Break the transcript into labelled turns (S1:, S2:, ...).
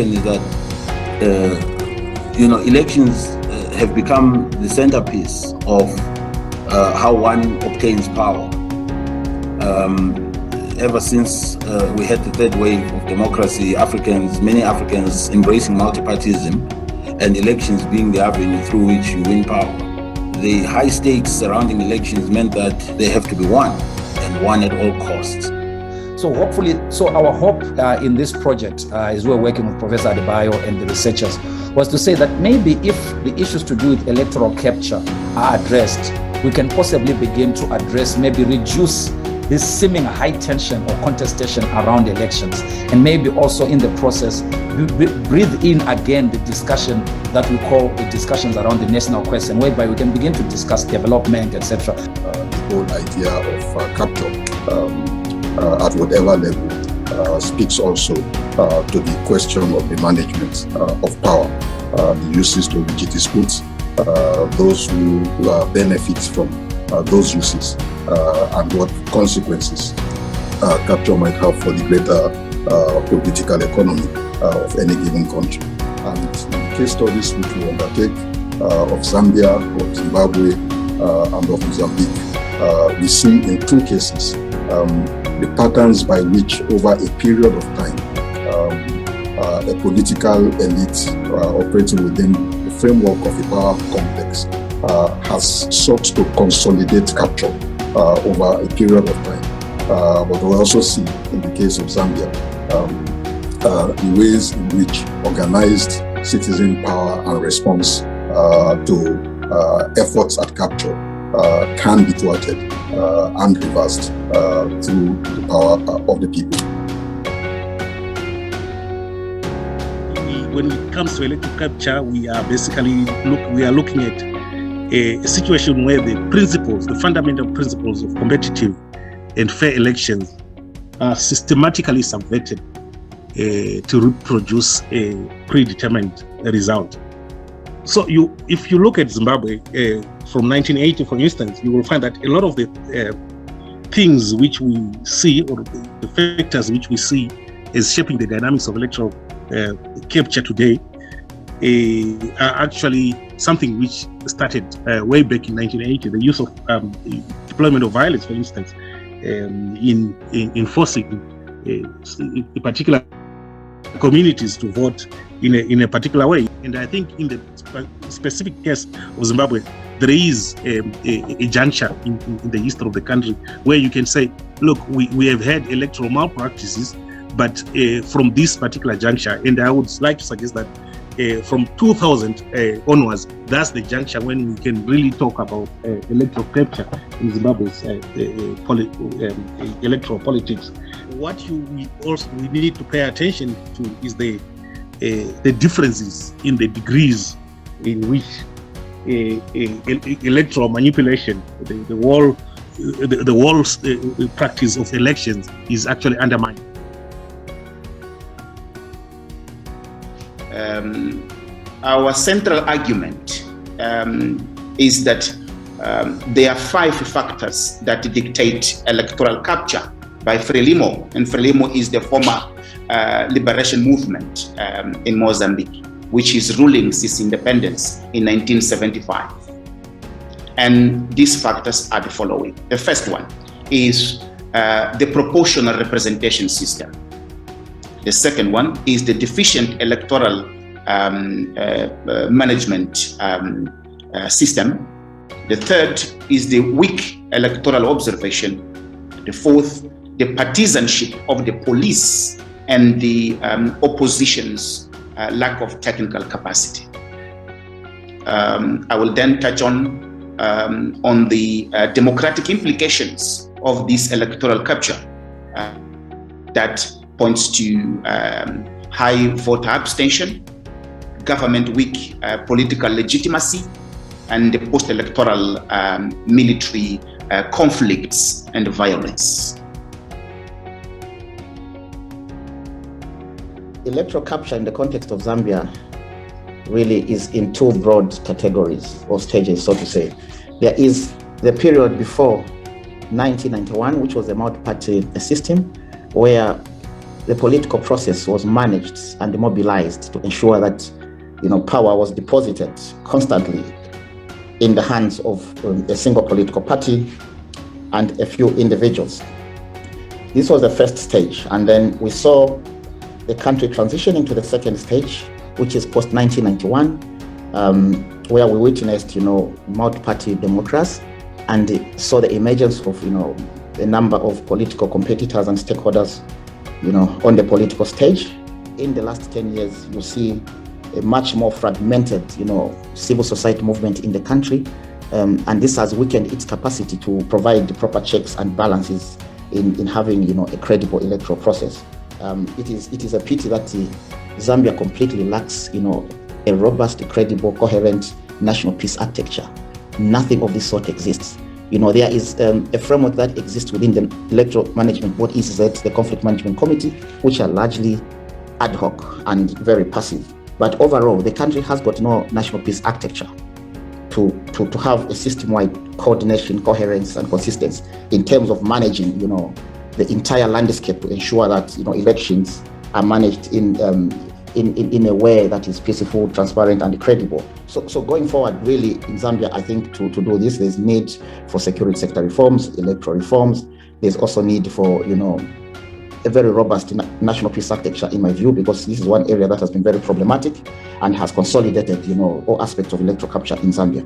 S1: happen is that, elections have become the centerpiece of how one obtains power. Ever since we had the third wave of democracy, many Africans embracing multipartyism and elections being the avenue through which you win power. The high stakes surrounding elections meant that they have to be won, and won at all costs.
S2: So our hope in this project, as we're working with Professor Adebayo and the researchers, was to say that maybe if the issues to do with electoral capture are addressed, we can possibly begin to address, maybe reduce this seeming high tension or contestation around elections, and maybe also in the process breathe in again the discussion that we call the discussions around the national question, whereby we can begin to discuss development, etc.
S3: The whole idea of capture at whatever level speaks also to the question of the management of power, the uses to which it is put, those who benefit from those uses, and what consequences capture might have for the greater political economy of any given country. And case studies which we undertake of Zambia, of Zimbabwe, and of Mozambique, we see in two cases the patterns by which over a period of time a political elite operating within the framework of a power complex has sought to consolidate capture over a period of time. But we also see in the case of Zambia the ways in which organized citizen power and response to efforts at capture can be thwarted and reversed through the power of the people.
S4: When it comes to electoral capture, we are basically looking at a situation where the fundamental principles of competitive and fair elections are systematically subverted to reproduce a predetermined result. So if you look at Zimbabwe from 1980, for instance, you will find that a lot of the things which we see, or the factors which we see as shaping the dynamics of electoral capture today, are actually something which started way back in 1980. The use of deployment of violence, for instance, in forcing particular communities to vote in a particular way. And I think in the specific case of Zimbabwe, there is a juncture in the history of the country where you can say, look, we have had electoral malpractices, but from this particular juncture, and I would like to suggest that from 2000 onwards, that's the juncture when we can really talk about electoral capture in Zimbabwe's electoral politics. What we need to pay attention to is the differences in the degrees in which electoral manipulation, the whole practice of elections is actually undermined.
S5: Our central argument is that there are 5 factors that dictate electoral capture by Frelimo, and Frelimo is the former liberation movement in Mozambique, which is ruling since independence in 1975. And these factors are the following. The first one is the proportional representation system. The second one is the deficient electoral management system. The third is the weak electoral observation. The fourth, the partisanship of the police and the opposition's lack of technical capacity. I will then touch on the democratic implications of this electoral capture that points to high voter abstention, government weak political legitimacy, and the post-electoral military conflicts and violence.
S6: Electoral capture in the context of Zambia really is in 2 broad categories or stages, so to say. There is the period before 1991, which was a multi-party system, where the political process was managed and mobilized to ensure that, power was deposited constantly in the hands of a single political party and a few individuals. This was the first stage, and then we saw the country transitioning to the second stage, which is post-1991, where we witnessed, multi-party democracy, and saw the emergence of, a number of political competitors and stakeholders, on the political stage. In the last 10 years, you see a much more fragmented, civil society movement in the country, and this has weakened its capacity to provide the proper checks and balances in having, a credible electoral process. It is a pity that Zambia completely lacks, a robust, credible, coherent national peace architecture. Nothing of this sort exists. There is a framework that exists within the Electoral Management Board, ECZ, the Conflict Management Committee, which are largely ad hoc and very passive. But overall, the country has got no national peace architecture to have a system-wide coordination, coherence, and consistency in terms of managing, the entire landscape to ensure that, elections are managed in a way that is peaceful, transparent, and credible. So going forward, really, in Zambia, I think to do this, there's need for security sector reforms, electoral reforms. There's also need for, a very robust national peace architecture, in my view, because this is one area that has been very problematic and has consolidated, all aspects of electoral capture in Zambia.